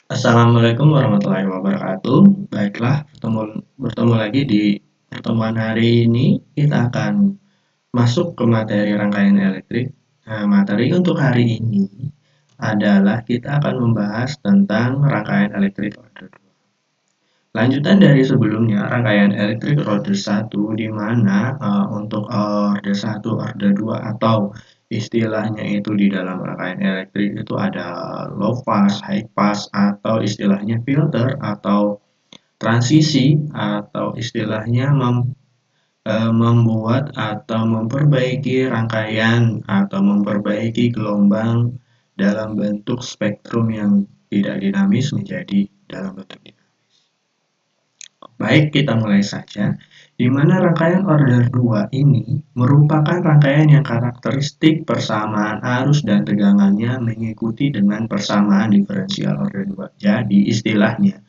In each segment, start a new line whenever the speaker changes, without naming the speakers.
Assalamualaikum warahmatullahi wabarakatuh. Baiklah, bertemu lagi di pertemuan hari ini. Kita akan masuk ke materi rangkaian elektrik. Nah, materi untuk hari ini adalah kita akan membahas tentang rangkaian elektrik order 2. Lanjutan dari sebelumnya, rangkaian elektrik order 1 di mana untuk order 1, order 2 atau istilahnya itu di dalam rangkaian elektrik itu ada low pass, high pass atau istilahnya filter atau transisi atau istilahnya membuat atau memperbaiki rangkaian atau memperbaiki gelombang dalam bentuk spektrum yang tidak dinamis menjadi dalam bentuk dinamis. Baik, kita mulai saja. Di mana rangkaian order 2 ini merupakan rangkaian yang karakteristik persamaan arus dan tegangannya mengikuti dengan persamaan diferensial order 2. Jadi istilahnya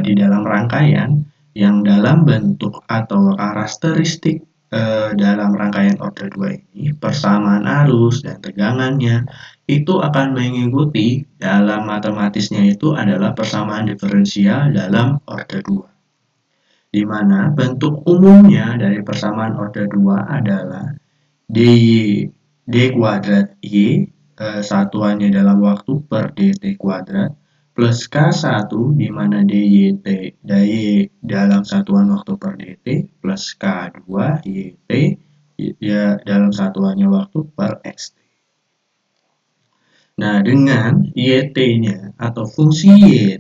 di dalam rangkaian yang dalam bentuk atau karakteristik dalam rangkaian order 2 ini persamaan arus dan tegangannya itu akan mengikuti dalam matematisnya itu adalah persamaan diferensial dalam order 2. Di mana bentuk umumnya dari persamaan order 2 adalah d kuadrat y satuannya dalam waktu per dt kuadrat plus K1 di mana dy dalam satuan waktu per dt plus K2 yt ya dalam satuannya waktu per xt. Nah, dengan yt-nya atau fungsi y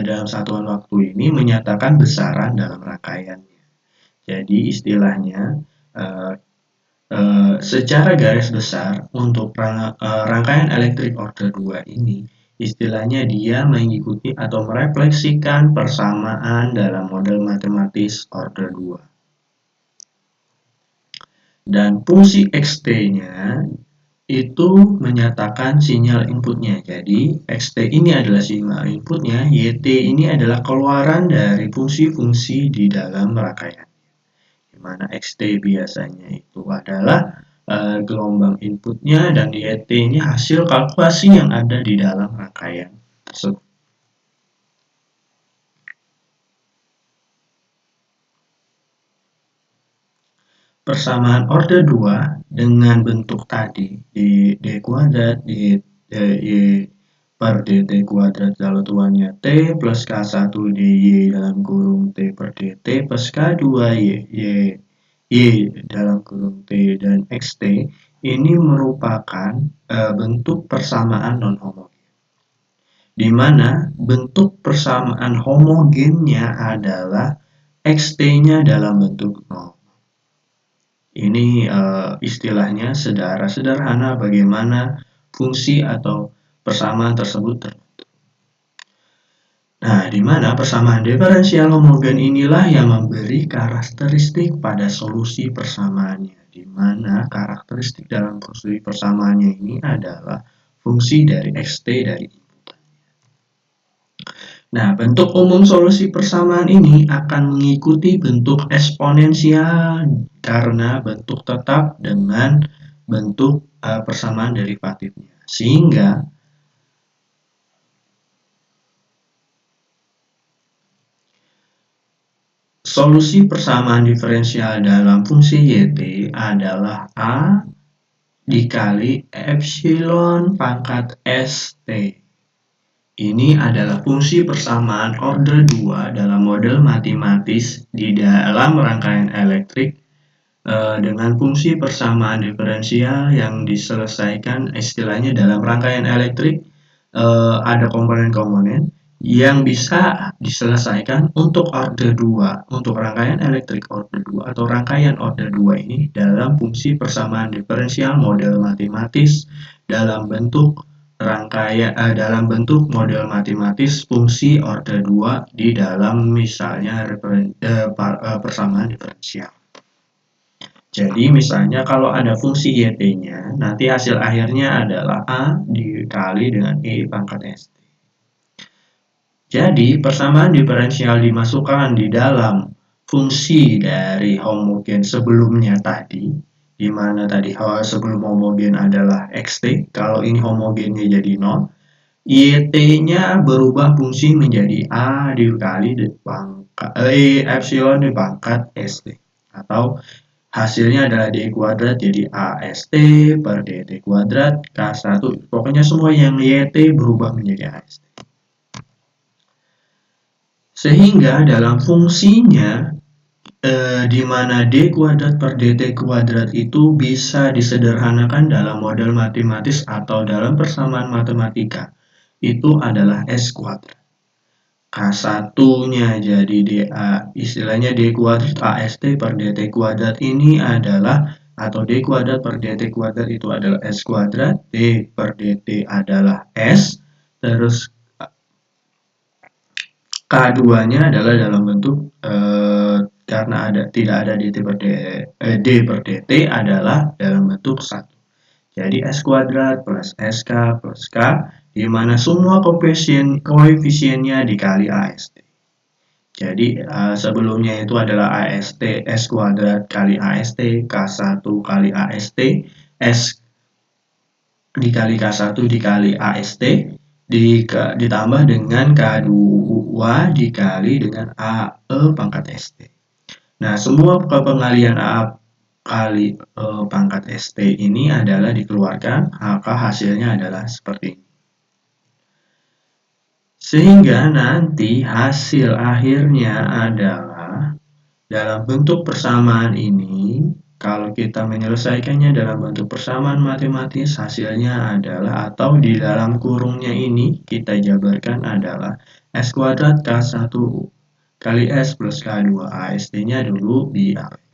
dalam satuan waktu ini menyatakan besaran dalam rangkaiannya. Jadi istilahnya secara garis besar untuk rangkaian elektrik order 2 ini istilahnya dia mengikuti atau merefleksikan persamaan dalam model matematis order 2. Dan fungsi xt-nya itu menyatakan sinyal inputnya. Jadi xt ini adalah sinyal inputnya, yt ini adalah keluaran dari fungsi-fungsi di dalam rangkaian. Di mana xt biasanya itu adalah gelombang inputnya dan yt ini hasil kalkulasi yang ada di dalam rangkaian tersebut. Persamaan order 2 dengan bentuk tadi di d kuadrat di y per dt kuadrat satuannya t plus k1 dy dalam kurung t per dt plus k2 y dalam kurung t dan xt ini merupakan bentuk persamaan non-homogen. Di mana bentuk persamaan homogennya adalah xt-nya dalam bentuk 0. Ini istilahnya sederhana bagaimana fungsi atau persamaan tersebut terbentuk. Nah, di mana persamaan diferensial homogen inilah yang memberi karakteristik pada solusi persamaannya. Di mana karakteristik dalam solusi persamaannya ini adalah fungsi dari xt dari inputannya. Nah, bentuk umum solusi persamaan ini akan mengikuti bentuk eksponensial karena bentuk tetap dengan bentuk persamaan derivatifnya. Sehingga solusi persamaan diferensial dalam fungsi yt adalah a dikali epsilon pangkat st. Ini adalah fungsi persamaan order 2 dalam model matematis di dalam rangkaian elektrik dengan fungsi persamaan diferensial yang diselesaikan istilahnya dalam rangkaian elektrik ada komponen-komponen yang bisa diselesaikan untuk order 2, untuk rangkaian elektrik order 2 atau rangkaian order 2 ini dalam fungsi persamaan diferensial model matematis dalam bentuk dalam bentuk model matematis fungsi order 2 di dalam misalnya persamaan diferensial. Jadi misalnya kalau ada fungsi yt-nya, nanti hasil akhirnya adalah a dikali dengan e pangkat st. Jadi persamaan diferensial dimasukkan di dalam fungsi dari homogen sebelumnya tadi, di mana tadi sebelum homogen adalah xt, kalau ini homogennya jadi 0, YT-nya berubah fungsi menjadi A dikali pangkat epsilon dipangkat ST, atau hasilnya adalah D kuadrat jadi AST per DT kuadrat K1. Pokoknya semua yang YT berubah menjadi AST. Sehingga dalam fungsinya di mana D kuadrat per DT kuadrat itu bisa disederhanakan dalam model matematis atau dalam persamaan matematika. Itu adalah S kuadrat. K1-nya jadi DA, istilahnya D kuadrat AST per DT kuadrat ini adalah, atau D kuadrat per DT kuadrat itu adalah S kuadrat, D per DT adalah S, terus K2-nya adalah dalam bentuk karena tidak ada D per DT adalah dalam bentuk 1. Jadi S kuadrat plus SK plus K, di mana semua koefisiennya dikali AST. Jadi sebelumnya itu adalah AST S kuadrat kali AST, K1 kali AST, S dikali K1 dikali AST, ditambah dengan K2 dikali dengan AE pangkat ST. Nah, semua pengalian A kali pangkat ST ini adalah dikeluarkan, maka hasilnya adalah seperti ini. Sehingga nanti hasil akhirnya adalah dalam bentuk persamaan ini, kalau kita menyelesaikannya dalam bentuk persamaan matematis, hasilnya adalah, atau di dalam kurungnya ini kita jabarkan adalah S kuadrat K1 kali S plus K2, AST-nya dulu diabaikan.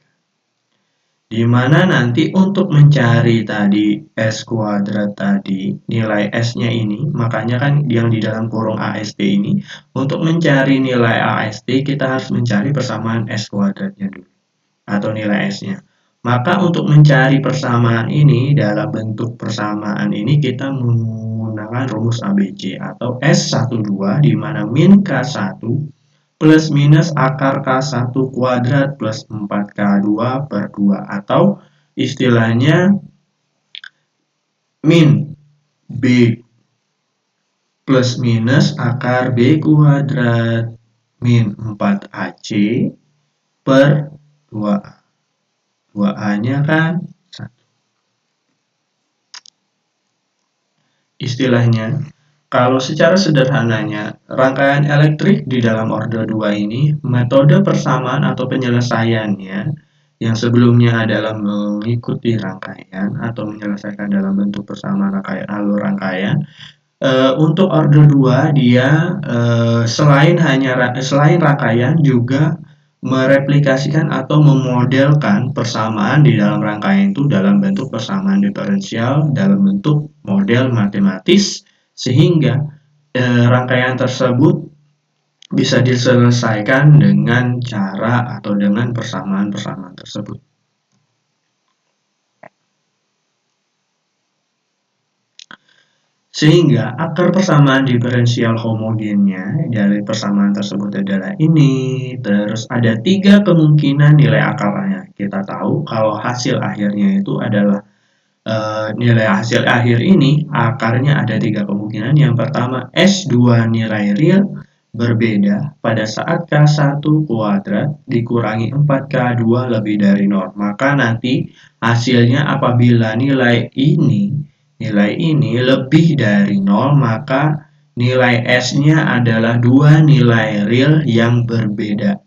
Di mana nanti untuk mencari tadi S kuadrat tadi, nilai S-nya ini, makanya kan yang di dalam kurung AST ini, untuk mencari nilai AST kita harus mencari persamaan S kuadratnya dulu, atau nilai S-nya. Maka untuk mencari persamaan ini, dalam bentuk persamaan ini kita menggunakan rumus ABC atau S12, di mana min K1 plus minus akar K1 kuadrat plus 4K2 per 2, atau istilahnya min B plus minus akar B kuadrat min 4AC per 2A. 2A-nya kan 1. Istilahnya, kalau secara sederhananya, rangkaian elektrik di dalam order 2 ini, metode persamaan atau penyelesaiannya yang sebelumnya adalah mengikuti rangkaian atau menyelesaikan dalam bentuk persamaan rangkaian alur rangkaian. Untuk order 2 dia selain rangkaian juga mereplikasikan atau memodelkan persamaan di dalam rangkaian itu dalam bentuk persamaan diferensial dalam bentuk model matematis, sehingga rangkaian tersebut bisa diselesaikan dengan cara atau dengan persamaan-persamaan tersebut. Sehingga akar persamaan diferensial homogennya dari persamaan tersebut adalah ini. Terus ada 3 kemungkinan nilai akarnya. Kita tahu kalau hasil akhirnya itu adalah nilai hasil akhir ini akarnya ada 3 kemungkinan. Yang pertama, S2 nilai real berbeda pada saat K1 kuadrat dikurangi 4K2 lebih dari 0. Maka nanti hasilnya apabila nilai ini lebih dari 0, maka nilai S-nya adalah 2 nilai real yang berbeda.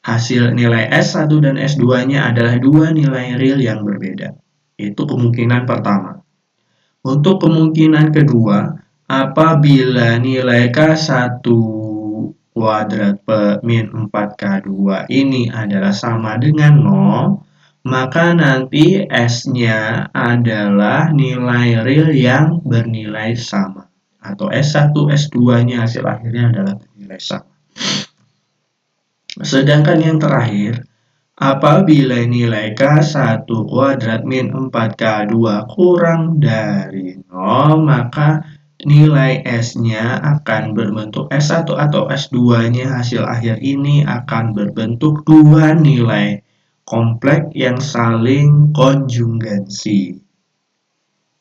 Hasil nilai S1 dan S2-nya adalah 2 nilai real yang berbeda. Itu kemungkinan pertama. Untuk kemungkinan kedua, apabila nilai K1 kuadrat min 4K2 ini adalah sama dengan 0, maka nanti S-nya adalah nilai real yang bernilai sama. Atau S1, S2-nya hasil akhirnya adalah bernilai sama. Sedangkan yang terakhir, apabila nilai K1 kuadrat min 4K2 kurang dari 0, maka nilai S-nya akan berbentuk S1 atau S2-nya hasil akhir ini akan berbentuk 2 nilai kompleks yang saling konjugansi.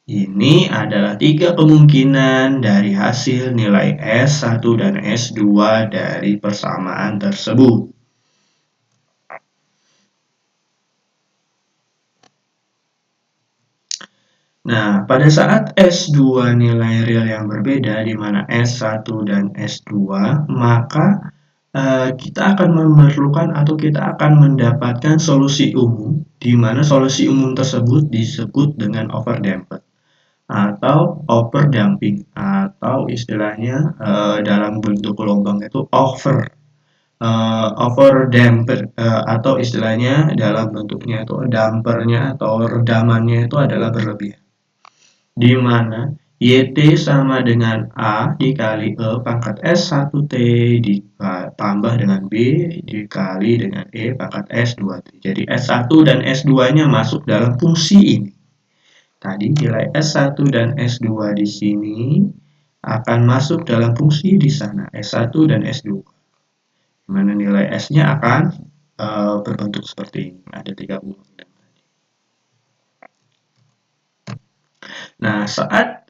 Ini adalah 3 kemungkinan dari hasil nilai S1 dan S2 dari persamaan tersebut. Nah, pada saat S2 nilai real yang berbeda, di mana S1 dan S2, maka kita akan memerlukan atau kita akan mendapatkan solusi umum, di mana solusi umum tersebut disebut dengan overdamped atau overdamping, atau istilahnya dalam bentuk gelombang itu overdamped, atau istilahnya dalam bentuknya itu dampernya atau redamannya itu adalah berlebihan, di mana YT sama dengan A dikali E pangkat S1T ditambah dengan B dikali dengan E pangkat S2T. Jadi S1 dan S2-nya masuk dalam fungsi ini. Tadi nilai S1 dan S2 di sini akan masuk dalam fungsi di sana, S1 dan S2. Di mana nilai S-nya akan berbentuk seperti ini, ada 30. Nah, saat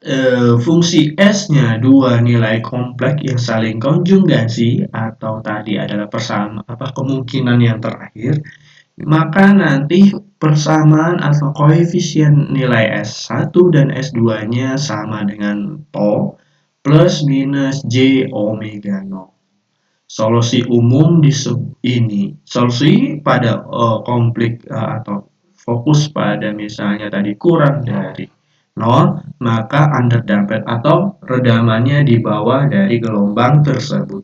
fungsi S-nya dua nilai kompleks yang saling konjugasi atau tadi adalah kemungkinan yang terakhir, maka nanti persamaan atau koefisien nilai S1 dan S2-nya sama dengan tau plus minus J omega 0. Solusi umum solusi pada konflik atau fokus pada misalnya tadi kurang dari 0, maka underdamped atau redamannya di bawah dari gelombang tersebut.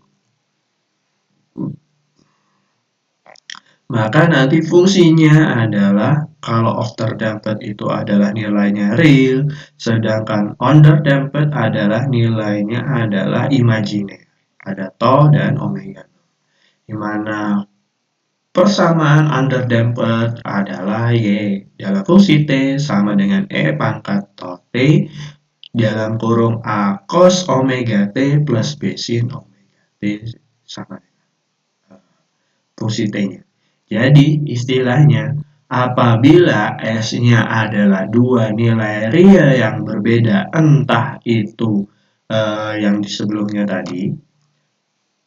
Maka nanti fungsinya adalah kalau overdamped itu adalah nilainya real, sedangkan underdamped adalah nilainya adalah imajiner. Ada tau dan omega. Di mana persamaan underdamped adalah Y dalam fungsi T sama dengan E pangkat tau T dalam kurung A cos omega T plus B sin omega T sama dengan fungsi T-nya. Jadi istilahnya apabila S-nya adalah dua nilai real yang berbeda, entah itu yang di sebelumnya tadi,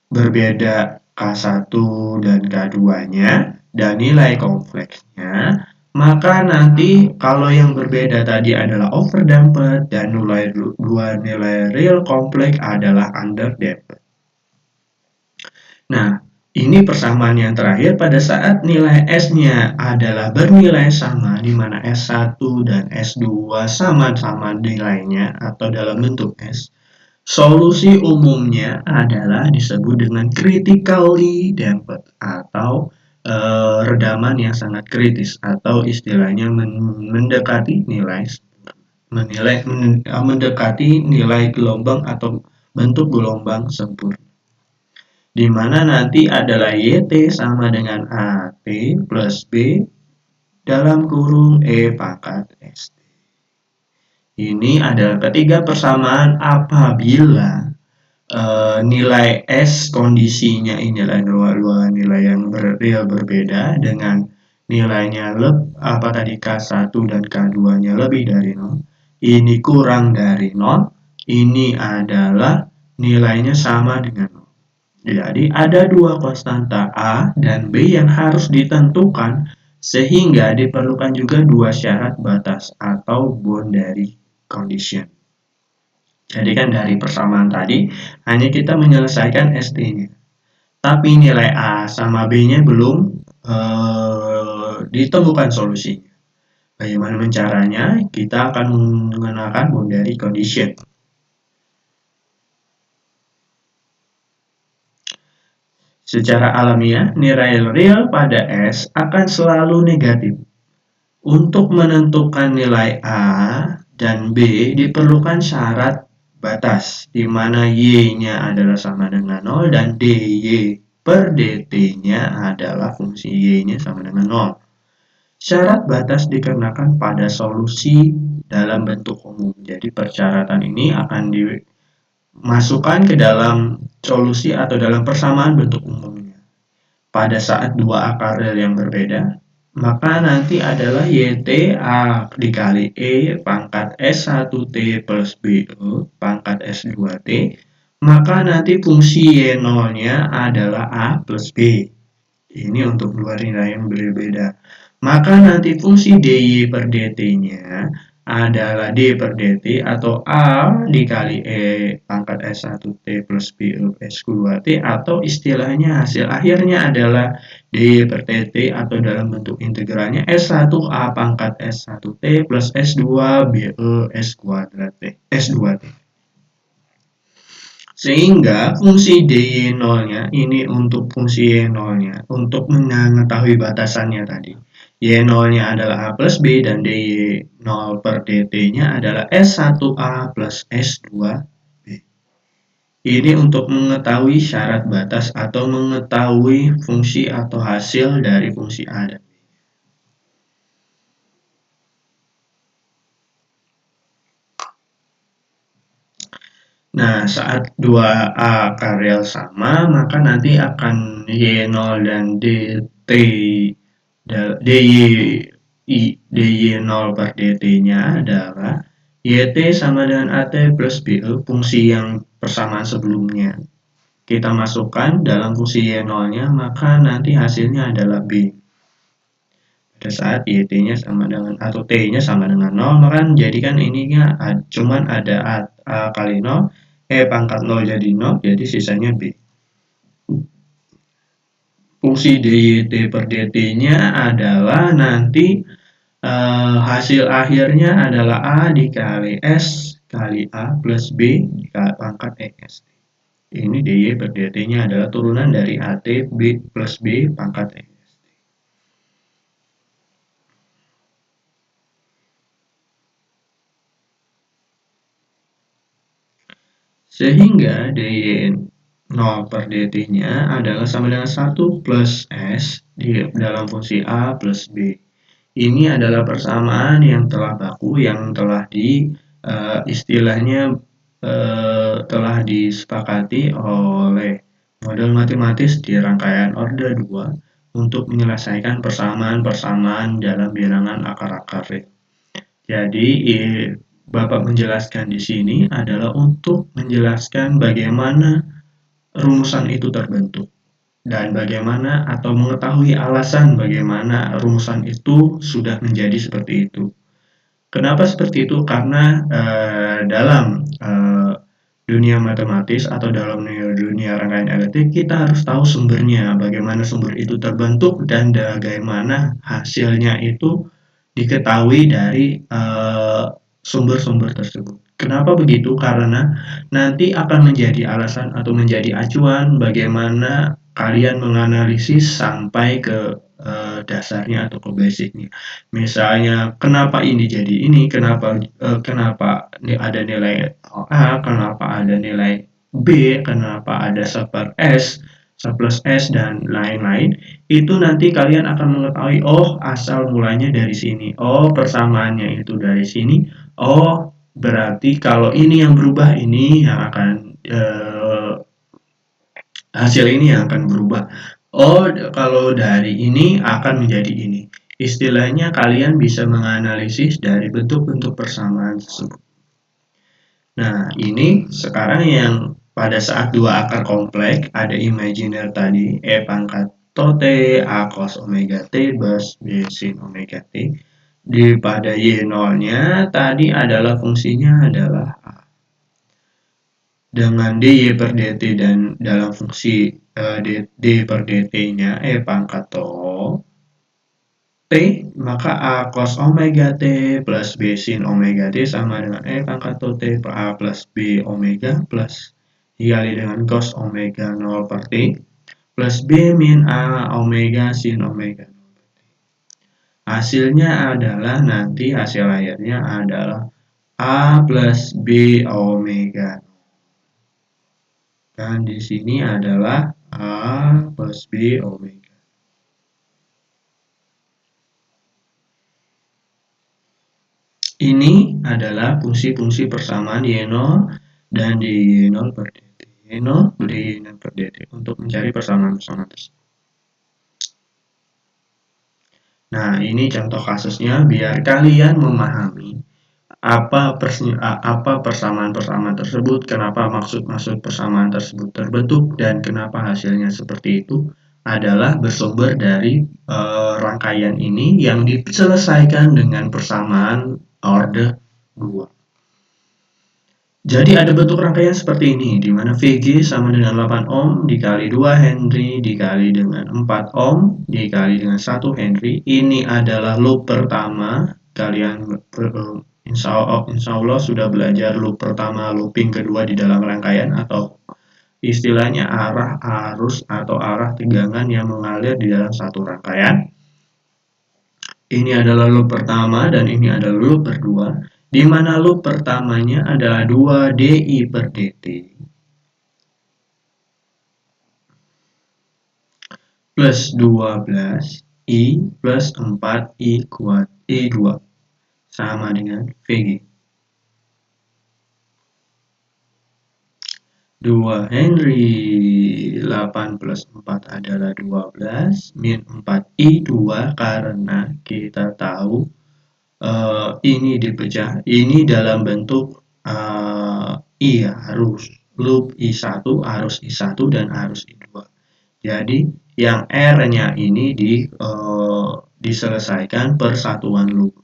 berbeda K1 dan K2-nya dan nilai kompleksnya, maka nanti kalau yang berbeda tadi adalah overdamped dan dua nilai real kompleks adalah underdamped. Nah, ini persamaan yang terakhir pada saat nilai S-nya adalah bernilai sama, di mana S1 dan S2 sama-sama nilainya atau dalam bentuk S. Solusi umumnya adalah disebut dengan critically damped atau redaman yang sangat kritis atau istilahnya mendekati nilai gelombang atau bentuk gelombang sempurna. Di mana nanti adalah YT sama dengan AT plus B dalam kurung E pangkat ST. Ini adalah ketiga persamaan apabila nilai S kondisinya inilah dua nilai yang real berbeda dengan nilainya K1 dan K2-nya lebih dari 0. Ini kurang dari 0. Ini adalah nilainya sama dengan 0. Jadi ada dua konstanta A dan B yang harus ditentukan sehingga diperlukan juga dua syarat batas atau boundary condition. Jadi kan dari persamaan tadi hanya kita menyelesaikan ST-nya. Tapi nilai A sama B-nya belum ditemukan solusinya. Bagaimana caranya? Kita akan menggunakan boundary condition. Secara alamiah, nilai real pada S akan selalu negatif. Untuk menentukan nilai A dan B diperlukan syarat batas, di mana Y-nya adalah sama dengan 0 dan dy per dt-nya adalah fungsi Y-nya sama dengan 0. Syarat batas dikenakan pada solusi dalam bentuk umum. Jadi persyaratan ini akan masukkan ke dalam solusi atau dalam persamaan bentuk umumnya. Pada saat dua akar real yang berbeda, maka nanti adalah YT A dikali E pangkat S1T plus BE pangkat S2T, maka nanti fungsi Y0-nya adalah A plus B. Ini untuk dua nilai yang berbeda. Maka nanti fungsi dy per dt-nya adalah d per dt atau a dikali e pangkat S1t plus b S2t, atau istilahnya hasil akhirnya adalah dy per dt atau dalam bentuk integralnya S1a pangkat S1t plus S2 be S kuadrat t S2t. Sehingga fungsi dy0-nya ini untuk fungsi y0-nya untuk mengetahui batasannya tadi. Y0-nya adalah A plus B dan dy0 per dt-nya adalah S1A plus S2B. Ini untuk mengetahui syarat batas atau mengetahui fungsi atau hasil dari fungsi A dan B. Nah, saat 2A karel sama, maka nanti akan Y0 dan DT dy0 per dt-nya adalah YT sama dengan AT plus BE, fungsi yang persamaan sebelumnya. Kita masukkan dalam fungsi Y0-nya, maka nanti hasilnya adalah B. Pada saat YT-nya sama dengan atau T-nya sama dengan 0, maka jadikan ininya cuman ada A kali 0, E pangkat 0 jadi 0, jadi sisanya B. Fungsi dy per dt-nya adalah nanti hasil akhirnya adalah A dikali S kali A plus B dikali pangkat ES. Ini dy per dt-nya adalah turunan dari AT B plus B pangkat ES. Sehingga dy0 per dt-nya adalah sama dengan 1 plus S di dalam fungsi A plus B. Ini adalah persamaan yang telah baku, yang telah istilahnya telah disepakati oleh model matematis di rangkaian orde 2 untuk menyelesaikan persamaan-persamaan dalam bilangan akar-akar real. Jadi, Bapak menjelaskan di sini adalah untuk menjelaskan bagaimana rumusan itu terbentuk dan bagaimana atau mengetahui alasan bagaimana rumusan itu sudah menjadi seperti itu. Kenapa seperti itu? Karena dalam dunia matematis atau dalam dunia rangkaian elektrik kita harus tahu sumbernya, bagaimana sumber itu terbentuk dan bagaimana hasilnya itu diketahui dari sumber-sumber tersebut. Kenapa begitu? Karena nanti akan menjadi alasan atau menjadi acuan bagaimana kalian menganalisis sampai ke dasarnya atau ke basicnya. Misalnya, kenapa ini jadi ini, kenapa ada nilai A, kenapa ada nilai B, kenapa ada sub S, sub plus S, dan lain-lain. Itu nanti kalian akan mengetahui, oh asal mulanya dari sini, oh persamaannya itu dari sini, oh berarti kalau ini yang berubah, ini yang akan hasil ini yang akan berubah. Oh, kalau dari ini akan menjadi ini. Istilahnya kalian bisa menganalisis dari bentuk-bentuk persamaan tersebut. Nah, ini sekarang yang pada saat dua akar kompleks ada imajiner tadi E pangkat T A cos omega T plus B sin omega T. Pada Y0-nya tadi adalah fungsinya adalah A. Dengan dy per dt dan dalam fungsi d per dt-nya E pangkat T, maka A cos omega T plus B sin omega T sama dengan E pangkat T per A plus B omega plus dikali dengan cos omega 0 per T plus B min A omega sin omega 0 per T. Hasilnya adalah nanti hasil akhirnya adalah A plus B omega. Dan di sini adalah A plus B omega. Ini adalah fungsi-fungsi persamaan Y0 dan dy0 per dt. Y0 dy0 per dt untuk mencari persamaan-persamaan tersebut. Nah, ini contoh kasusnya biar kalian memahami apa persamaan-persamaan tersebut, kenapa maksud-maksud persamaan tersebut terbentuk, dan kenapa hasilnya seperti itu adalah bersumber dari rangkaian ini yang diselesaikan dengan persamaan orde 2. Jadi ada bentuk rangkaian seperti ini, di mana VG sama dengan 8 ohm dikali 2 Henry dikali dengan 4 ohm dikali dengan 1 Henry. Ini adalah loop pertama. Kalian insya Allah sudah belajar loop pertama, looping kedua di dalam rangkaian, atau istilahnya arah arus atau arah tegangan yang mengalir di dalam satu rangkaian. Ini adalah loop pertama dan ini adalah loop kedua, di mana loop pertamanya adalah 2 dI per dt plus 12 I plus 4 I kuat I2 sama dengan VG. 2 Henry 8 plus 4 adalah 12 min 4 I2 karena kita tahu ini dipecah, ini dalam bentuk I ya, arus loop I1, arus I1 dan arus I2. Jadi yang R-nya ini diselesaikan persatuan loop.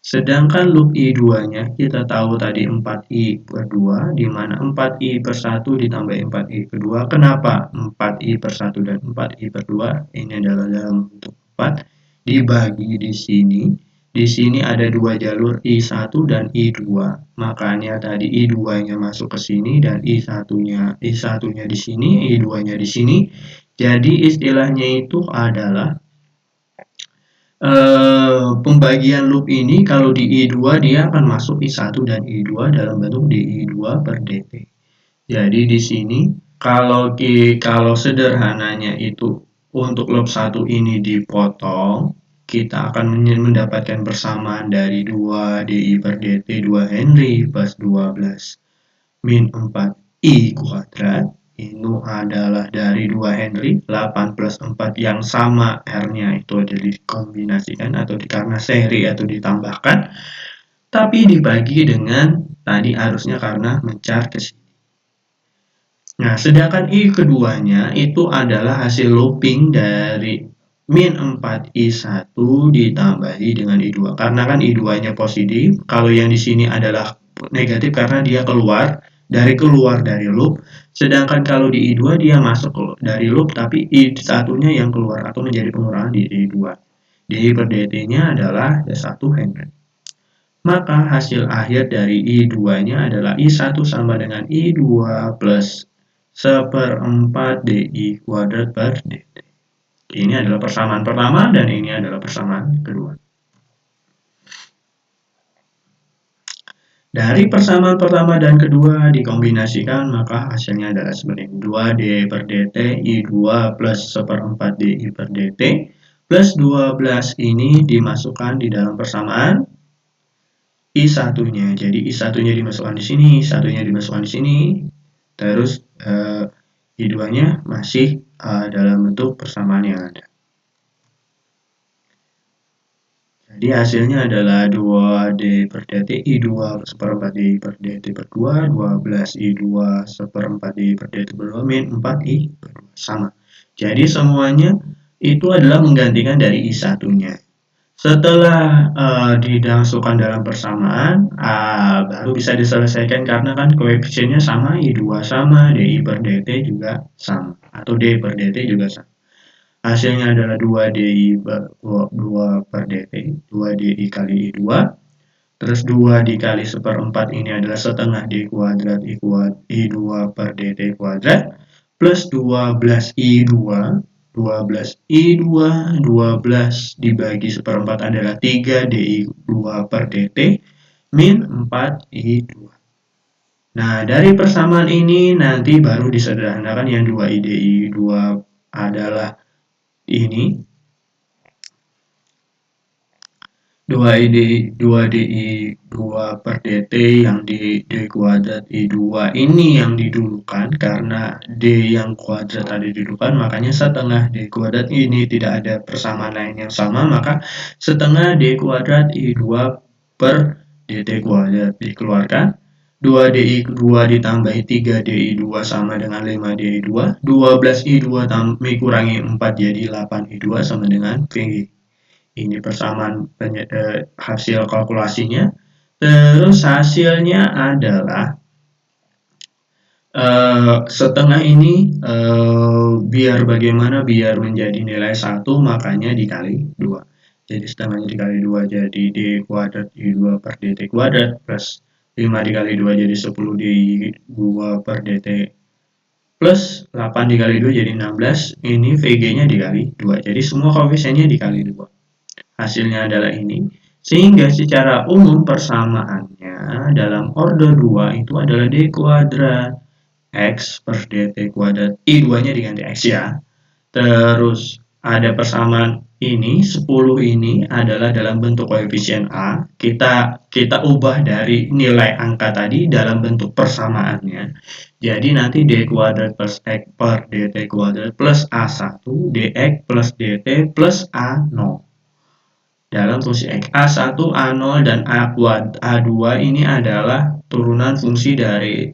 Sedangkan loop I2-nya kita tahu tadi 4I per 2, di mana 4I per 1 ditambah 4I per 2. Kenapa 4I per 1 dan 4I per 2? Ini adalah dalam bentuk 4 dibagi di sini. Di sini ada dua jalur I1 dan I2. Makanya tadi I2-nya masuk ke sini dan I1-nya di sini, I2-nya di sini. Jadi istilahnya itu adalah pembagian loop ini kalau di I2 dia akan masuk I1 dan I2 dalam bentuk dI2 per dt. Jadi di sini kalau sederhananya itu untuk loop 1 ini dipotong, kita akan mendapatkan persamaan dari 2 dI per dt 2 Henry plus 12 min 4 I kuadrat. Ini adalah dari 2 Henry, 8 plus 4 yang sama R-nya itu dikombinasikan atau karena seri atau ditambahkan, tapi dibagi dengan tadi arusnya karena mencar ke sini. Nah, sedangkan I keduanya itu adalah hasil looping dari min 4 I1 ditambahi dengan I2. Karena kan I2-nya positif, kalau yang di sini adalah negatif karena dia keluar dari loop. Sedangkan kalau di I2 dia masuk dari loop tapi I1-nya yang keluar atau menjadi pengurangan di I2. dI per dt-nya adalah 1 Henry. Maka hasil akhir dari I2-nya adalah I1 sama dengan I2 plus 1/4 dI kuadrat per dt. Ini adalah persamaan pertama dan ini adalah persamaan kedua. Dari persamaan pertama dan kedua dikombinasikan, maka hasilnya adalah seperti ini. 2 d per dt I2 plus 1/4 dI per dt plus 12 ini dimasukkan di dalam persamaan I1-nya. Jadi I1-nya dimasukkan di sini, I1-nya dimasukkan di sini. Terus I2-nya masih dalam bentuk persamaan yang ada. Jadi hasilnya adalah 2D per dt I2 1/4 D per dt per 2, 12 I2 1/4 D per dt per 2 min 4 I per 2. Sama. Jadi semuanya itu adalah menggantikan dari I1-nya. Setelah dimasukkan dalam persamaan, baru bisa diselesaikan karena kan koefisiennya sama, I2 sama, dI per dt juga sama, atau D per dt juga sama. Hasilnya adalah 2 dI per 2 per dt, 2 dI kali I2, terus 2 dikali 1/4 ini adalah setengah D kuadrat I2 per dt kuadrat, plus 12 I2, 12 I2, 12 dibagi 1/4 adalah 3 dI2 per dt, min 4 I2. Nah, dari persamaan ini nanti baru disederhanakan yang 2 dI2 adalah ini 2DI 2 per DT yang di D kuadrat I2 ini yang didulukan karena D yang kuadrat tadi didulukan, makanya setengah D kuadrat ini tidak ada persamaan lain yang sama, maka setengah D kuadrat I2 per DT kuadrat dikeluarkan. 2DI2 ditambahi 3DI2 sama dengan 5DI2, 12I2 kurangi 4 jadi 8I2 sama dengan VG. Ini persamaan hasil kalkulasinya. Terus hasilnya adalah setengah ini biar menjadi nilai 1, makanya dikali 2. Jadi setengahnya dikali 2 jadi D kuadrat I2 per DT kuadrat plus 5 dikali 2 jadi 10 D2 per DT plus 8 dikali 2 jadi 16. Ini VG-nya dikali 2. Jadi semua koefisiennya dikali 2. Hasilnya adalah ini. Sehingga secara umum persamaannya dalam order 2 itu adalah D kuadrat X per DT kuadrat. I2-nya diganti X ya. Terus ada persamaan ini, 10 ini adalah dalam bentuk koefisien A. Kita ubah dari nilai angka tadi dalam bentuk persamaannya. Jadi nanti D kuadrat plus X per DT kuadrat plus A1 DX plus DT plus A0. Dalam fungsi X, A1, A0, dan A2 ini adalah turunan fungsi dari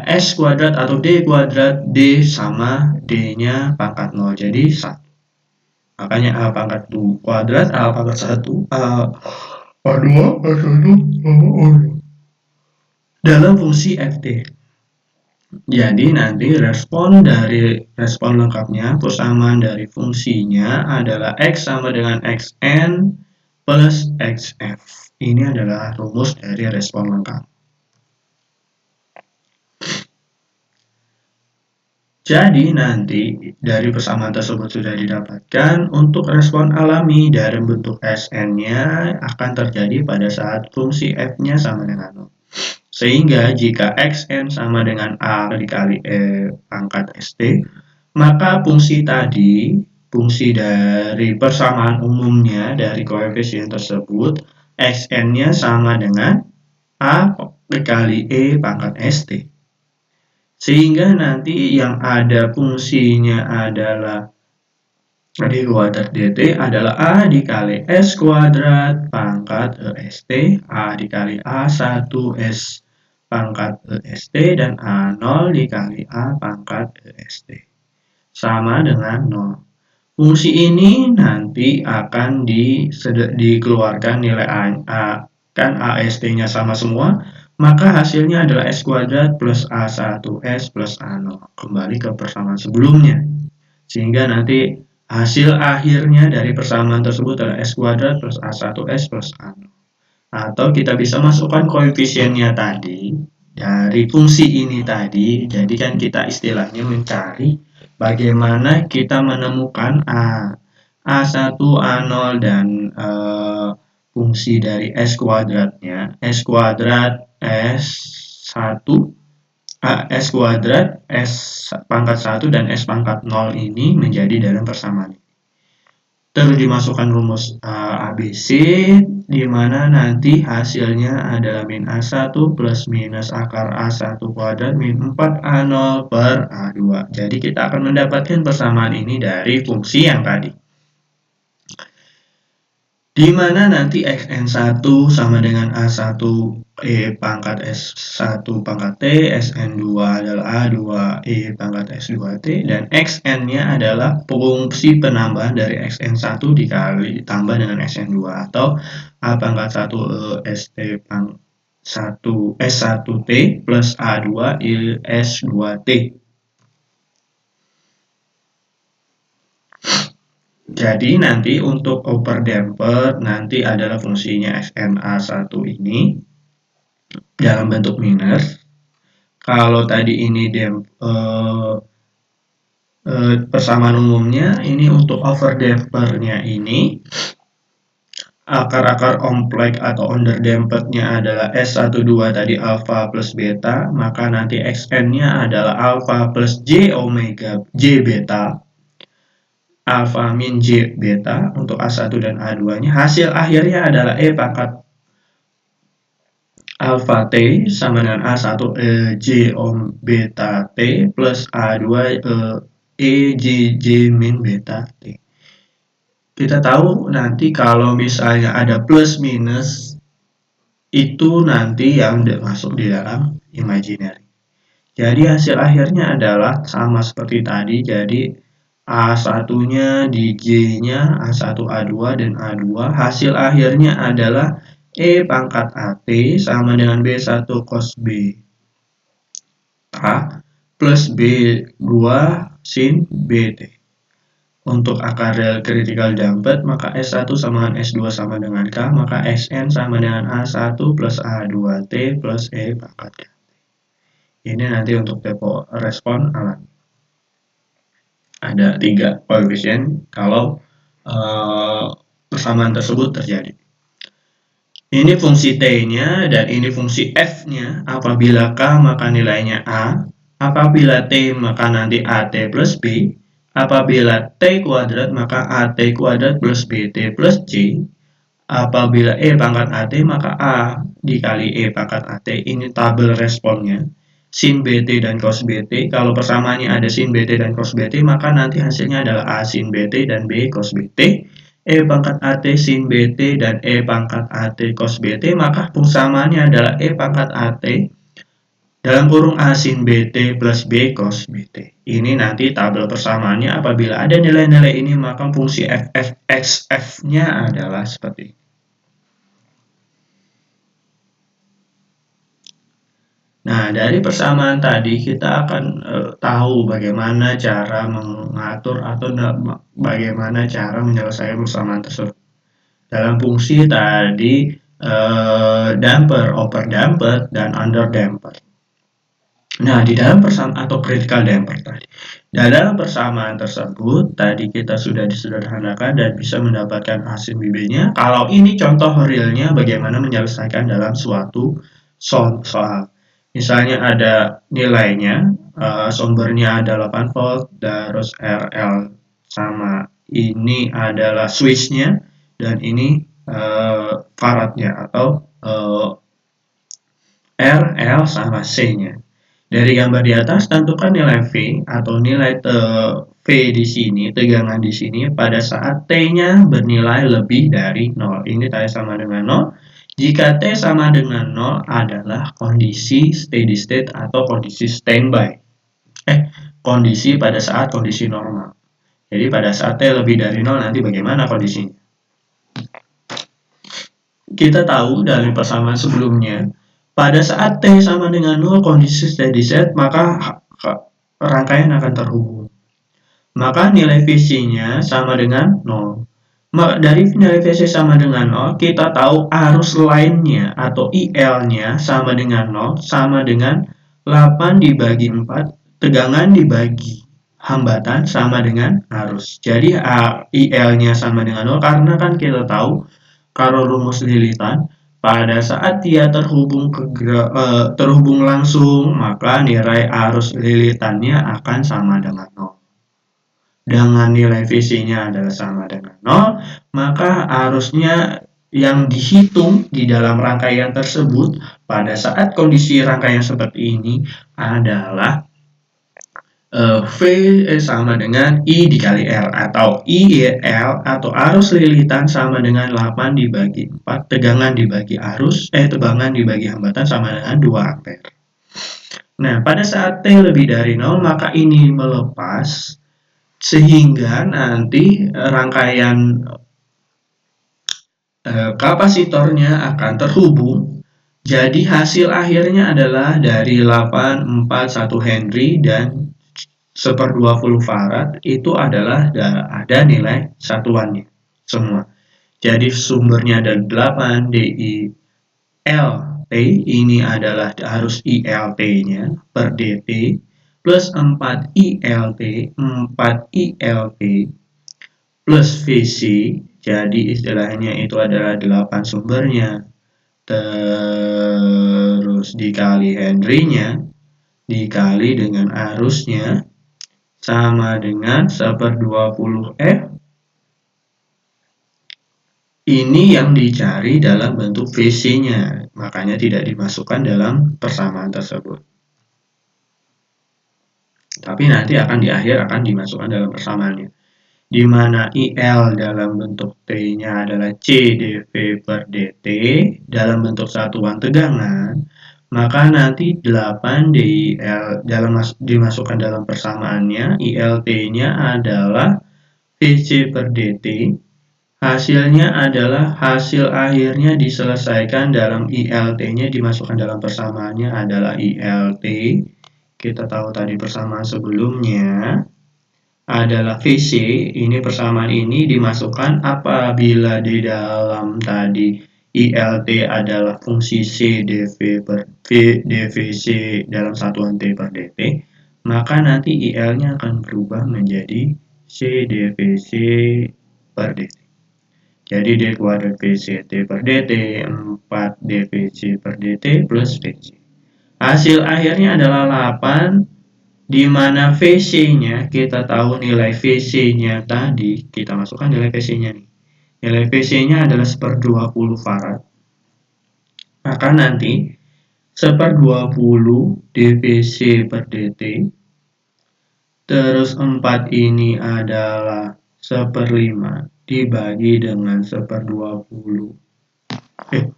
S kuadrat atau D kuadrat, D sama D-nya pangkat 0, jadi 1. Makanya A pangkat 2 kuadrat, A pangkat 1, A2, A1, A0. Dalam fungsi FT. Jadi nanti respon lengkapnya, persamaan dari fungsinya adalah X sama dengan Xn plus Xf. Ini adalah rumus dari respon lengkap. Jadi nanti dari persamaan tersebut sudah didapatkan, untuk respon alami dari bentuk Sn-nya akan terjadi pada saat fungsi f-nya sama dengan 0. Sehingga jika Xn sama dengan A dikali E pangkat St, maka fungsi dari persamaan umumnya dari koefisien tersebut, Xn-nya sama dengan A dikali E pangkat St. Sehingga nanti yang ada fungsinya adalah D kuadrat dt adalah A dikali S kuadrat pangkat EST, A dikali A1 S pangkat EST, dan A0 dikali A pangkat EST. Sama dengan 0. Fungsi ini nanti akan dikeluarkan nilai A, kan AST-nya sama semua, maka hasilnya adalah S kuadrat plus A1S plus A0. Kembali ke persamaan sebelumnya. Sehingga nanti hasil akhirnya dari persamaan tersebut adalah S kuadrat plus A1S plus A0. Atau kita bisa masukkan koefisiennya tadi dari fungsi ini tadi. Jadi kan kita istilahnya mencari bagaimana kita menemukan A1, A0, dan fungsi dari S kuadratnya. S kuadrat S1, S kuadrat, S pangkat 1, dan S pangkat 0 ini menjadi dalam persamaan. Terus dimasukkan rumus ABC, di mana nanti hasilnya adalah min A1 plus minus akar A1 kuadrat min 4A0 per A2. Jadi kita akan mendapatkan persamaan ini dari fungsi yang tadi. Di mana nanti Xn1 sama dengan A1 E pangkat S1 pangkat T, Sn2 adalah A2 E pangkat S2T, dan Xn-nya adalah fungsi penambahan dari Xn1 ditambah dengan Xn2, atau A pangkat 1 E ST pangkat 1 S1T plus A2 E S2T. Jadi nanti untuk upper damper nanti adalah fungsinya Xna1 ini dalam bentuk minus. Kalau tadi ini persamaan umumnya, ini untuk over dampernya ini akar-akar kompleks atau under dampernya adalah S12 tadi alpha plus beta, maka nanti Xn-nya adalah alpha plus J omega J beta. alfa min J beta untuk A1 dan A2 nya, hasil akhirnya adalah E pangkat alfa T sama dengan A1 J beta T plus A2 E J min beta T. Kita tahu nanti kalau misalnya ada plus minus itu nanti yang masuk di dalam imaginary. Jadi hasil akhirnya adalah sama seperti tadi, jadi A1-nya di J-nya, A1, A2, dan A2. Hasil akhirnya adalah E pangkat AT sama dengan B1 cos B A plus B2 sin BT. Untuk akar critical damped, maka S1 sama dengan S2 sama dengan K, maka Sn sama dengan A1 plus A2T plus E pangkat K. Ini nanti untuk tempo respon alat. Ada 3 koefisien kalau persamaan tersebut terjadi. Ini fungsi T-nya dan ini fungsi F-nya. Apabila K maka nilainya A, apabila T maka nanti AT plus B, apabila T kuadrat maka AT kuadrat plus BT plus C, apabila E pangkat AT maka A dikali E pangkat AT. Ini tabel responnya. Sin BT dan cos BT, kalau persamaannya ada sin BT dan cos BT, maka nanti hasilnya adalah A sin BT dan B cos BT. E pangkat AT sin BT dan E pangkat AT cos BT, maka persamaannya adalah E pangkat AT dalam kurung A sin BT plus B cos BT. Ini nanti tabel persamaannya. Apabila ada nilai-nilai ini, maka fungsi FF/XF-nya adalah seperti ini. Nah, dari persamaan tadi kita akan tahu bagaimana cara mengatur atau bagaimana cara menyelesaikan persamaan tersebut. Dalam fungsi tadi damper, over damper, dan under damper. Nah, di dalam persamaan atau critical damper tadi. Dalam persamaan tersebut, tadi kita sudah disederhanakan dan bisa mendapatkan hasil BB-nya. Kalau ini contoh realnya bagaimana menyelesaikan dalam suatu soal. Misalnya ada nilainya, sumbernya ada 8 volt, terus RL sama ini adalah switch-nya, dan ini faradnya atau RL sama C-nya. Dari gambar di atas, tentukan nilai V atau nilai V di sini, tegangan di sini pada saat T-nya bernilai lebih dari 0. Ini tadi sama dengan 0. Jika T sama dengan 0 adalah kondisi steady state atau kondisi standby. Kondisi pada saat kondisi normal. Jadi pada saat T lebih dari 0 nanti bagaimana kondisinya? Kita tahu dari persamaan sebelumnya, pada saat T sama dengan 0 kondisi steady state, maka rangkaian akan terhubung. Maka nilai VC-nya sama dengan 0. Dari nilai VC sama dengan 0, kita tahu arus lainnya atau IL-nya sama dengan 0, sama dengan 8 dibagi 4, tegangan dibagi hambatan sama dengan arus. Jadi IL-nya sama dengan 0, karena kan kita tahu kalau rumus lilitan, pada saat dia terhubung langsung, maka nilai arus lilitannya akan sama dengan 0. Dengan nilai VC-nya adalah sama dengan 0, maka arusnya yang dihitung di dalam rangkaian tersebut pada saat kondisi rangkaian seperti ini adalah V sama dengan I dikali R, atau IL atau arus lilitan sama dengan 8 dibagi 4, tegangan dibagi tegangan dibagi hambatan sama dengan 2 ampere. Nah, pada saat T lebih dari 0, maka ini melepas sehingga nanti rangkaian kapasitornya akan terhubung. Jadi hasil akhirnya adalah dari 841 Henry dan 1/20 farad itu adalah ada nilai satuannya semua. Jadi sumbernya ada 8 DI/LT, ini adalah arus ILT-nya per DT, plus 4 ILT plus VC, jadi istilahnya itu adalah 8 sumbernya, terus dikali Henry-nya, dikali dengan arusnya, sama dengan 1/20F. Ini yang dicari dalam bentuk VC-nya, makanya tidak dimasukkan dalam persamaan tersebut. Tapi nanti akan di akhir akan dimasukkan dalam persamaannya. Di mana IL dalam bentuk T-nya adalah C dV per dt dalam bentuk satuan tegangan, maka nanti 8 DIL dimasukkan dalam persamaannya, ILT-nya adalah VC per dt. Hasilnya adalah hasil akhirnya diselesaikan dalam ILT-nya dimasukkan dalam persamaannya adalah ILT. Kita tahu tadi persamaan sebelumnya adalah VC. Ini persamaan ini dimasukkan apabila di dalam tadi ILT adalah fungsi C dV per dVC dalam satuan T per dt, maka nanti IL-nya akan berubah menjadi C dVC per dt. Jadi D kuadrat VC T per dt 4 dVC per dt plus VC. Hasil akhirnya adalah 8, di mana VC-nya kita tahu nilai VC-nya tadi, kita masukkan nilai VC-nya nih. Nilai VC-nya adalah 1/20 farad. Maka nanti 1/20 dVC per dt, terus 4 ini adalah 1/5 dibagi dengan 1/20.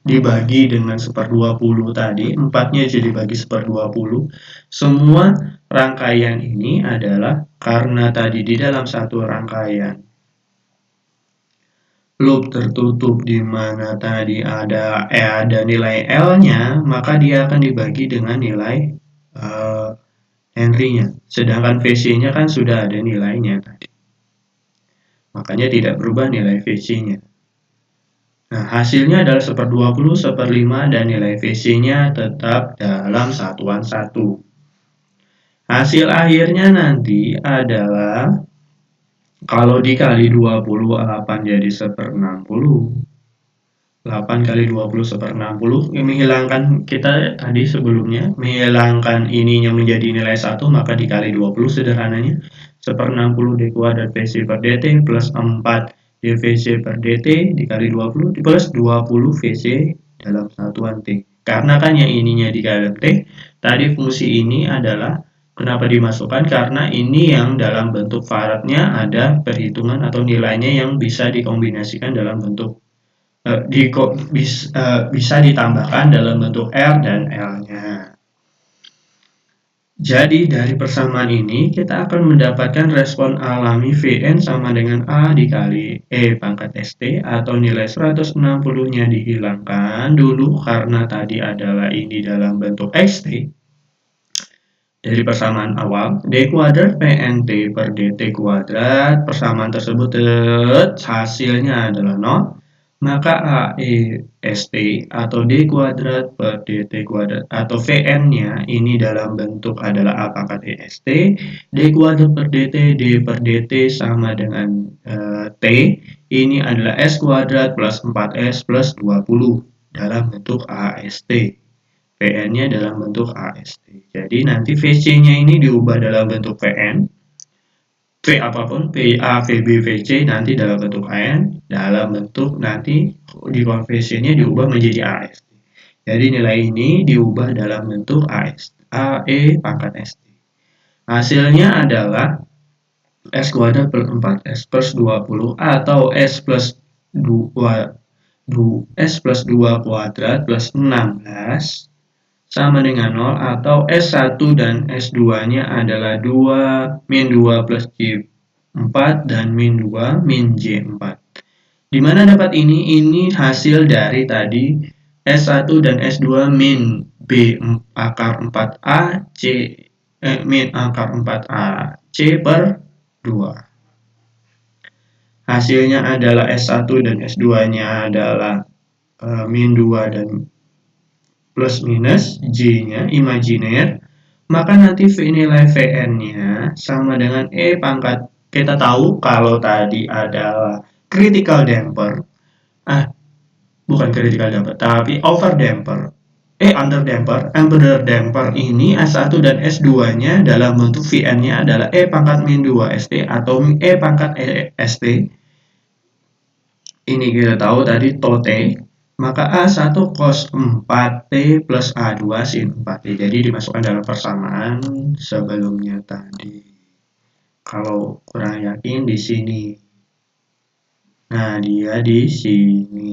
Dibagi dengan 1/20 tadi, 4-nya jadi dibagi 1/20. Semua rangkaian ini adalah karena tadi di dalam satu rangkaian loop tertutup di mana tadi ada nilai L-nya, maka dia akan dibagi dengan nilai Henry-nya. Sedangkan VC-nya kan sudah ada nilainya tadi. Makanya tidak berubah nilai VC-nya. Nah, hasilnya adalah 1/20, 1/5, dan nilai VC-nya tetap dalam satuan 1. Hasil akhirnya nanti adalah, kalau dikali 20, 8 jadi 1/60. 8 kali 20 1/60, menghilangkan kita tadi sebelumnya, menghilangkan ininya menjadi nilai 1, maka dikali 20 sederhananya. 1/60 D kuadrat VC per dt plus 4 dVC per dt dikali 20 plus 20 VC dalam satuan T. Karena kan yang ininya di dalam T, tadi fungsi ini adalah kenapa dimasukkan? Karena ini yang dalam bentuk faradnya ada perhitungan atau nilainya yang bisa dikombinasikan dalam bentuk bisa ditambahkan dalam bentuk R dan L-nya. Jadi dari persamaan ini kita akan mendapatkan respon alami Vn sama dengan A dikali E pangkat St, atau nilai 160-nya dihilangkan dulu karena tadi adalah ini dalam bentuk Xt. Dari persamaan awal, D kuadrat Pnt per dt kuadrat, persamaan tersebut hasilnya adalah 0. Maka AEST atau D kuadrat per dt kuadrat atau Vn-nya ini dalam bentuk adalah A pangkat EST, D kuadrat per dt, D per dt sama dengan T, ini adalah S kuadrat plus 4S plus 20 dalam bentuk AST. Vn-nya dalam bentuk AST. Jadi nanti VC-nya ini diubah dalam bentuk Vn, V apapun, VA, VB, VC nanti dalam bentuk AN, dalam bentuk nanti dikonversinya diubah menjadi AST. Jadi nilai ini diubah dalam bentuk AE pangkat ST. Hasilnya adalah S kuadrat per 4S plus 20 atau S plus 2 kuadrat plus 16 sama dengan 0, atau S1 dan S2-nya adalah 2 min 2 plus J4 dan min 2 min J4. Dimana dapat ini? Ini hasil dari tadi S1 dan S2 min B akar 4A min akar 4A C per 2. Hasilnya adalah S1 dan S2-nya adalah min 2 dan plus minus J-nya imajiner, maka nanti nilai Vn-nya sama dengan E pangkat, kita tahu kalau tadi adalah critical damper, bukan critical damper, tapi over damper, under damper ini S1 dan S2-nya dalam bentuk Vn-nya adalah E pangkat min 2 St atau E pangkat St. Ini kita tahu tadi tau T, maka A1 cos 4T plus A2 sin 4T. Jadi dimasukkan dalam persamaan sebelumnya tadi. Kalau kurang yakin di sini. Nah, dia di sini.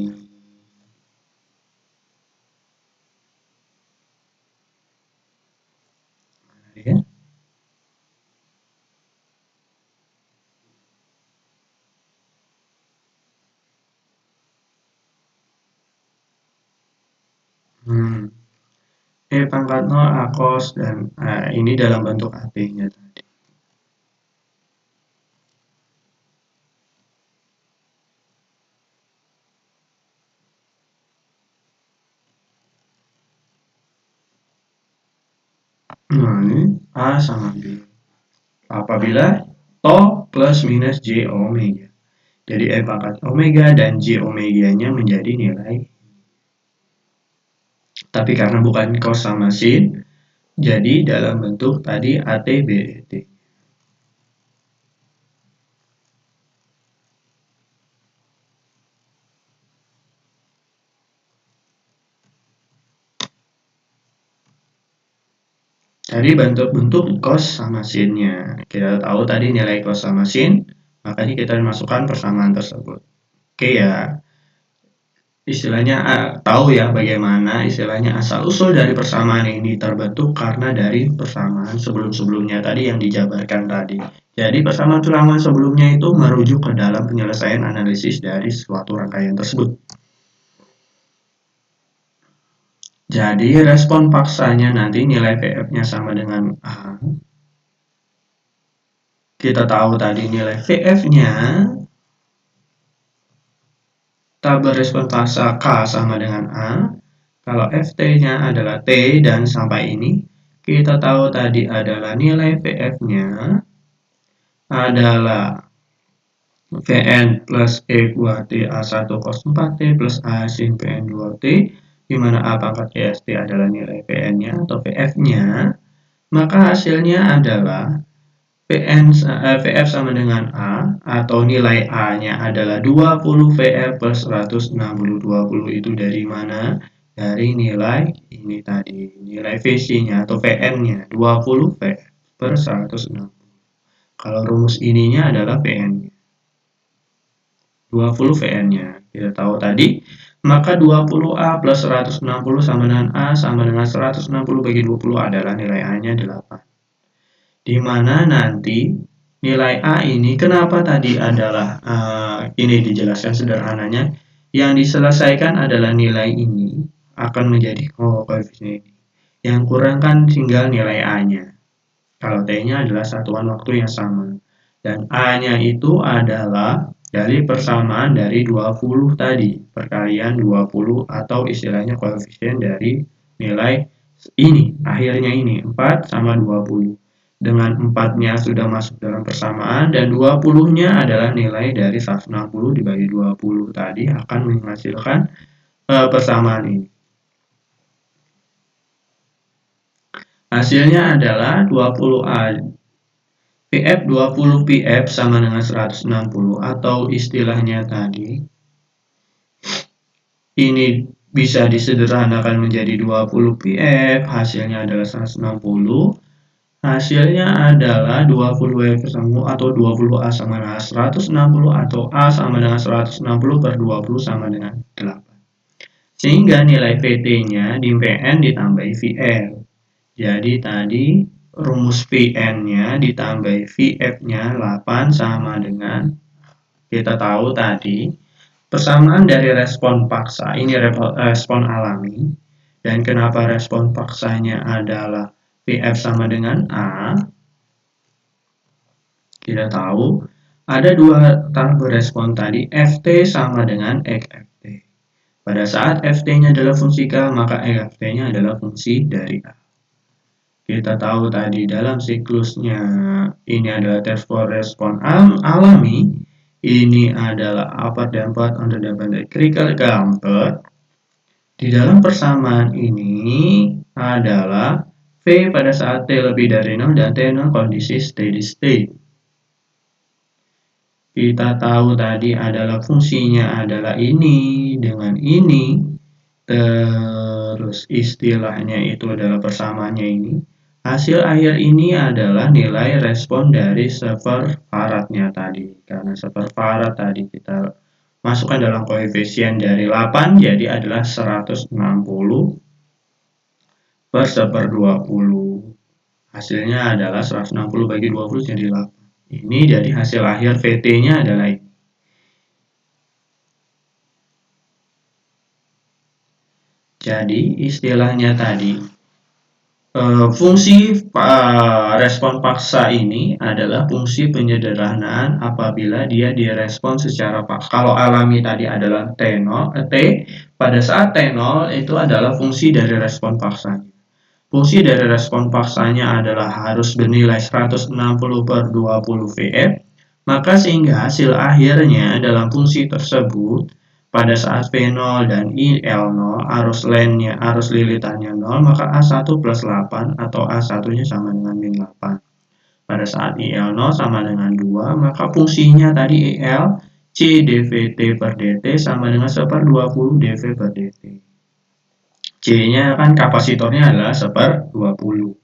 Ya. E pangkat 0 A cos dan ini dalam bentuk AT-nya tadi. Nah, ini A sama B. Apabila tau plus minus J omega. Jadi E pangkat omega dan J omega-nya menjadi nilai. Tapi karena bukan cos sama sin, jadi dalam bentuk tadi AT BET. Jadi bentuk-bentuk cos sama sin-nya. Kita tahu tadi nilai cos sama sin, makanya kita masukkan persamaan tersebut. Oke ya, istilahnya tahu ya bagaimana istilahnya asal-usul dari persamaan ini terbentuk karena dari persamaan sebelum-sebelumnya tadi yang dijabarkan tadi. Jadi persamaan-persamaan sebelumnya itu merujuk ke dalam penyelesaian analisis dari suatu rangkaian tersebut. Jadi respon paksanya nanti nilai VF-nya sama dengan A. Kita tahu tadi nilai VF-nya tabel respon paksa K sama dengan A. Kalau Ft-nya adalah T dan sampai ini, kita tahu tadi adalah nilai VF-nya adalah Vn plus E kuat T A1 cos 4T plus A sin Vn 2T, di mana A pangkat EST adalah nilai Vn-nya atau VF-nya, maka hasilnya adalah VF sama dengan A atau nilai A-nya adalah 20 VF per 160. 20 itu dari mana? Dari nilai ini tadi, nilai VC-nya atau Vn-nya 20 VF per 160. Kalau rumus ininya adalah Vn-nya. 20 Vn-nya. Kita tahu tadi, maka 20A plus 160 sama dengan A sama dengan 160 bagi 20 adalah nilai A-nya 8. Di mana nanti nilai A ini kenapa tadi adalah ini dijelaskan sederhananya, yang diselesaikan adalah nilai ini akan menjadi koefisien ini. Yang kurang kan tinggal nilai A-nya. Kalau T-nya adalah satuan waktu yang sama. Dan A-nya itu adalah dari persamaan dari 20 tadi, perkalian 20 atau istilahnya koefisien dari nilai ini, akhirnya ini 4 sama 20. Dengan 4-nya sudah masuk dalam persamaan dan 20-nya adalah nilai dari 160 dibagi 20 tadi akan menghasilkan persamaan ini. Hasilnya adalah 20A PF 20 PF sama dengan 160 atau istilahnya tadi ini bisa disederhanakan menjadi 20 PF, hasilnya adalah 160. Hasilnya adalah 20 bersama atau 20A sama dengan 160 atau A sama dengan 160 per 20 sama dengan 8. Sehingga nilai VT-nya di Vn ditambahi Vl. Jadi tadi rumus Vn-nya ditambah Vf-nya 8 sama dengan, kita tahu tadi persamaan dari respon paksa ini respon alami, dan kenapa respon paksanya adalah Vf sama dengan A, kita tahu ada dua tahap respon tadi, Ft sama dengan XFT. Pada saat Ft-nya adalah fungsi K, maka XFT-nya adalah fungsi dari A. Kita tahu tadi dalam siklusnya ini adalah respon alami, ini adalah upper damped, under damped, critical damped. Di dalam persamaan ini adalah V pada saat T lebih dari 0 dan T0 kondisi steady state. Kita tahu tadi adalah fungsinya adalah ini dengan ini, terus istilahnya itu adalah persamaannya ini. Hasil akhir ini adalah nilai respon dari seperfaradnya tadi. Karena seperfarad tadi kita masukkan dalam koefisien dari 8, jadi adalah 160 per 1/20. Hasilnya adalah 160 bagi 20 jadi 8. Ini jadi hasil akhir VT-nya adalah ini. Jadi istilahnya tadi, fungsi respon paksa ini adalah fungsi penyederhanaan apabila dia direspon secara paksa. Kalau alami tadi adalah T, pada saat T0 itu adalah fungsi dari respon paksanya. Fungsi dari respon paksanya adalah harus bernilai 160 per 20 Vf, maka sehingga hasil akhirnya dalam fungsi tersebut pada saat V0 dan IL0 arus lainnya, arus lilitannya 0, maka A1 plus 8 atau A1-nya sama dengan min 8. Pada saat IL0 sama dengan 2, maka fungsinya tadi IL C dVt per dt sama dengan 1/20 dV per dt. C-nya kan kapasitornya adalah 1/20.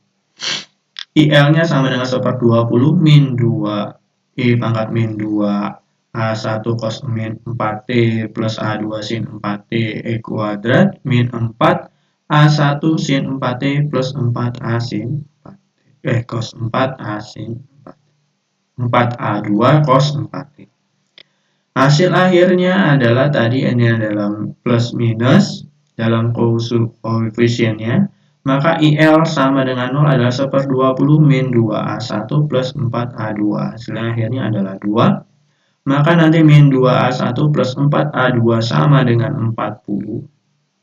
IL-nya sama dengan 1/20 min 2 E pangkat min 2 A1 cos min 4T plus A2 sin 4T E kuadrat min 4 A1 sin 4T plus 4A sin 4T cos 4A sin 4 4A2 cos 4T. Hasil akhirnya adalah tadi ini adalah plus minus dalam koefisiennya, maka IL sama dengan 0 adalah 1/20 min 2A1 plus 4A2. Hasil akhirnya adalah 2. Maka nanti min 2A1 plus 4A2 sama dengan 40,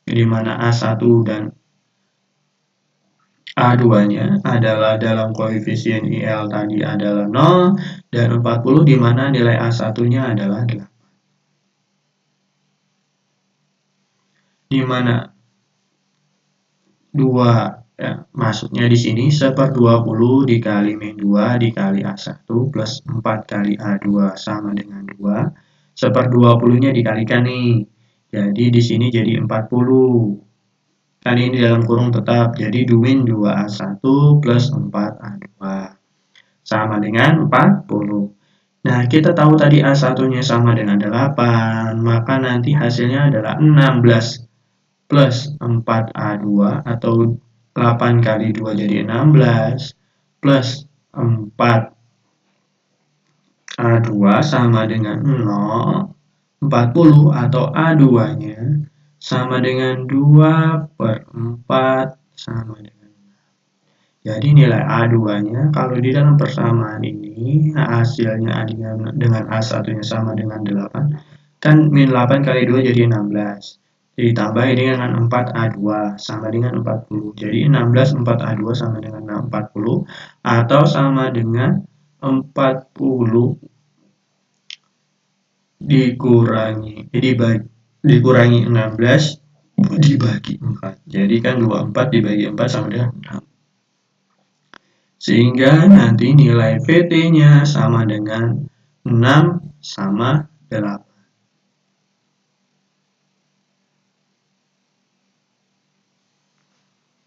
di mana A1 dan A2-nya adalah dalam koefisien IL tadi adalah 0 dan 40, di mana nilai A1-nya adalah 8. Di mana 2 ya, maksudnya di sini 1/20 dikali min 2 dikali A1 plus 4 kali A2 sama dengan 2. 1/20-nya dikalikan nih. Jadi di sini jadi 40. Kan ini dalam kurung tetap. Jadi min 2A1 plus 4A2 sama dengan 40. Nah, kita tahu tadi A1-nya sama dengan 8, maka nanti hasilnya adalah 16 plus 4A2 atau 8 kali 2 jadi 16 plus 4A2 sama dengan 0, 40 atau A2-nya sama dengan 2 per 4 sama dengan 6. Jadi nilai A2-nya kalau di dalam persamaan ini hasilnya dengan A1-nya sama dengan 8, kan min 8 kali 2 jadi 16. Ditambah ini dengan 4A2 sama dengan 40. Jadi 16 4A2 sama dengan 40 atau sama dengan 40 dikurangi 16 dibagi 4. Jadi kan 24 dibagi 4 sama dengan 6. Sehingga nanti nilai VT-nya sama dengan 6 sama 8.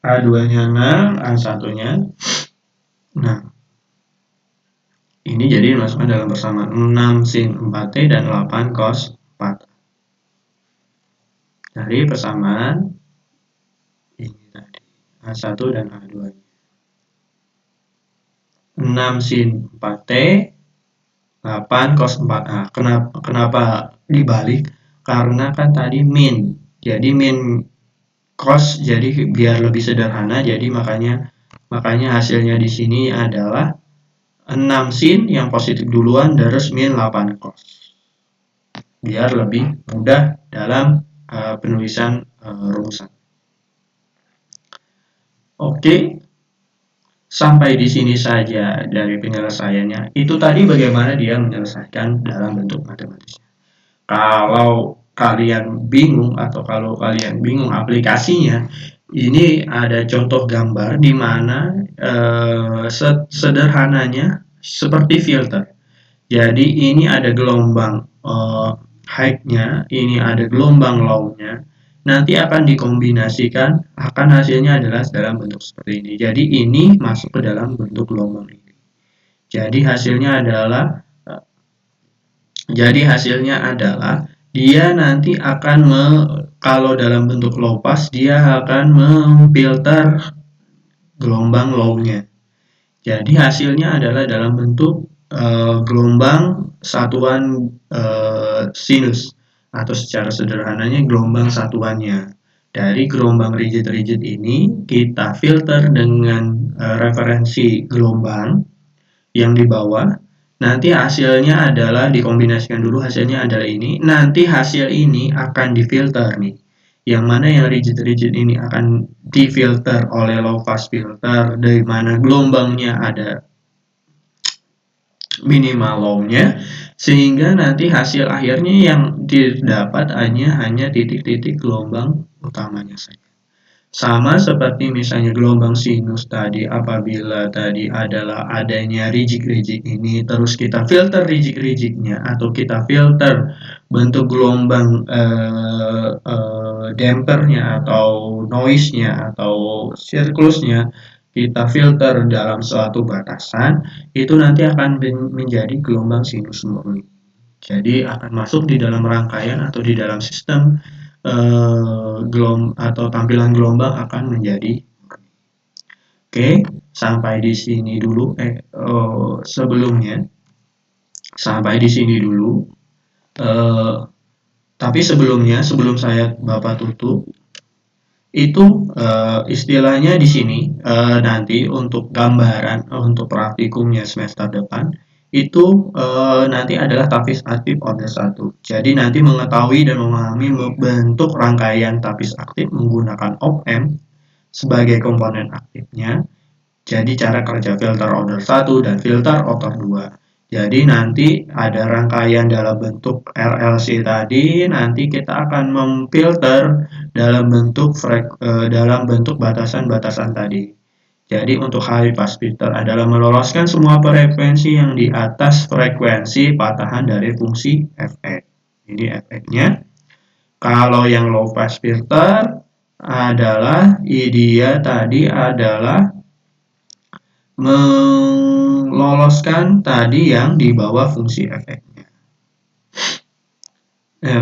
A2-nya 6, A1-nya 6. Ini jadi dimasukkan dalam persamaan 6 sin 4T dan 8 cos 4. Dari persamaan ini tadi, A1 dan A2. 6 sin 4T, 8 cos 4A. Kenapa dibalik? Karena kan tadi min. Jadi min cos, jadi biar lebih sederhana, jadi makanya hasilnya di sini adalah 6 sin yang positif duluan terus min 8 cos. Biar lebih mudah dalam penulisan rumusan. Oke. Sampai di sini saja dari penyelesaiannya. Itu tadi bagaimana dia menyelesaikan dalam bentuk matematisnya. Kalau kalian bingung atau kalau kalian bingung aplikasinya, ini ada contoh gambar di mana sederhananya seperti filter. Jadi ini ada gelombang high-nya, ini ada gelombang low-nya. Nanti akan dikombinasikan, akan hasilnya adalah dalam bentuk seperti ini. Jadi ini masuk ke dalam bentuk gelombang ini. Jadi hasilnya adalah dia nanti akan kalau dalam bentuk low pass dia akan memfilter gelombang low-nya. Jadi hasilnya adalah dalam bentuk gelombang satuan sinus atau secara sederhananya gelombang satuannya. Dari gelombang rigid-rigid ini kita filter dengan referensi gelombang yang di bawah. Nanti hasilnya adalah dikombinasikan dulu, hasilnya adalah ini. Nanti hasil ini akan difilter nih. Yang mana yang rigid-rigid ini akan difilter oleh low pass filter, dari mana gelombangnya ada minimal low-nya, sehingga nanti hasil akhirnya yang didapat hanya titik-titik gelombang utamanya saja. Sama seperti misalnya gelombang sinus tadi, apabila tadi adalah adanya rigid-rigid ini, terus kita filter rigid-rigidnya atau kita filter bentuk gelombang dampernya atau noise-nya atau circlusnya, kita filter dalam suatu batasan, itu nanti akan menjadi gelombang sinus murni. Jadi akan masuk di dalam rangkaian atau di dalam sistem atau tampilan gelombang akan menjadi murni. Oke, sampai di sini dulu. Sebelumnya sampai di sini dulu. Tapi sebelum saya Bapak tutup, itu istilahnya di sini nanti untuk gambaran untuk praktikumnya semester depan itu nanti adalah tapis aktif order 1. Jadi nanti mengetahui dan memahami bentuk rangkaian tapis aktif menggunakan op-amp sebagai komponen aktifnya. Jadi cara kerja filter order 1 dan filter order 2. Jadi nanti ada rangkaian dalam bentuk RLC tadi, nanti kita akan memfilter dalam bentuk batasan-batasan tadi. Jadi untuk high pass filter adalah meloloskan semua frekuensi yang di atas frekuensi patahan dari fungsi Fx. Ini Fx-nya. Kalau yang low pass filter adalah dia tadi adalah meloloskan tadi yang di bawah fungsi Fx-nya.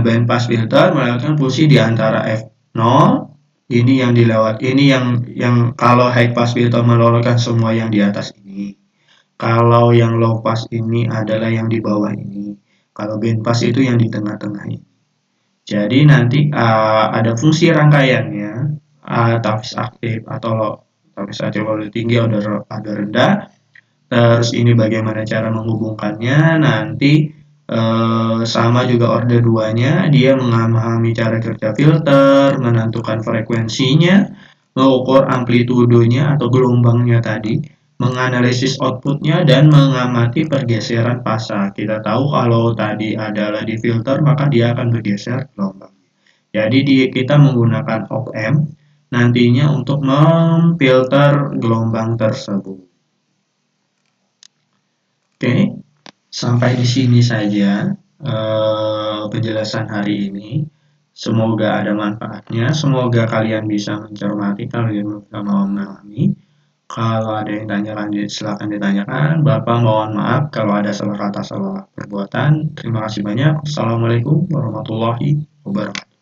Band pass filter meloloskan fungsi di antara F0. Ini yang dilewat, ini yang kalau high pass filter meloloskan semua yang di atas ini. Kalau yang low pass ini adalah yang di bawah ini. Kalau band pass itu yang di tengah-tengah ini. Jadi nanti ada fungsi rangkaiannya, tapis aktif atau tapis aktif order tinggi, order rendah. Terus ini bagaimana cara menghubungkannya, nanti sama juga order 2-nya, dia memahami cara kerja filter, menentukan frekuensinya, mengukur amplitudenya atau gelombangnya tadi, menganalisis outputnya, dan mengamati pergeseran fasa. Kita tahu kalau tadi adalah di filter, maka dia akan bergeser gelombang. Jadi kita menggunakan op-amp nantinya untuk memfilter gelombang tersebut. Oke. Sampai di sini saja penjelasan hari ini. Semoga ada manfaatnya. Semoga kalian bisa mencermati, kalian bisa memahami. Kalau ada yang tanya lanjut, silakan ditanyakan. Bapak mohon maaf kalau ada salah kata, salah perbuatan. Terima kasih banyak. Assalamualaikum warahmatullahi wabarakatuh.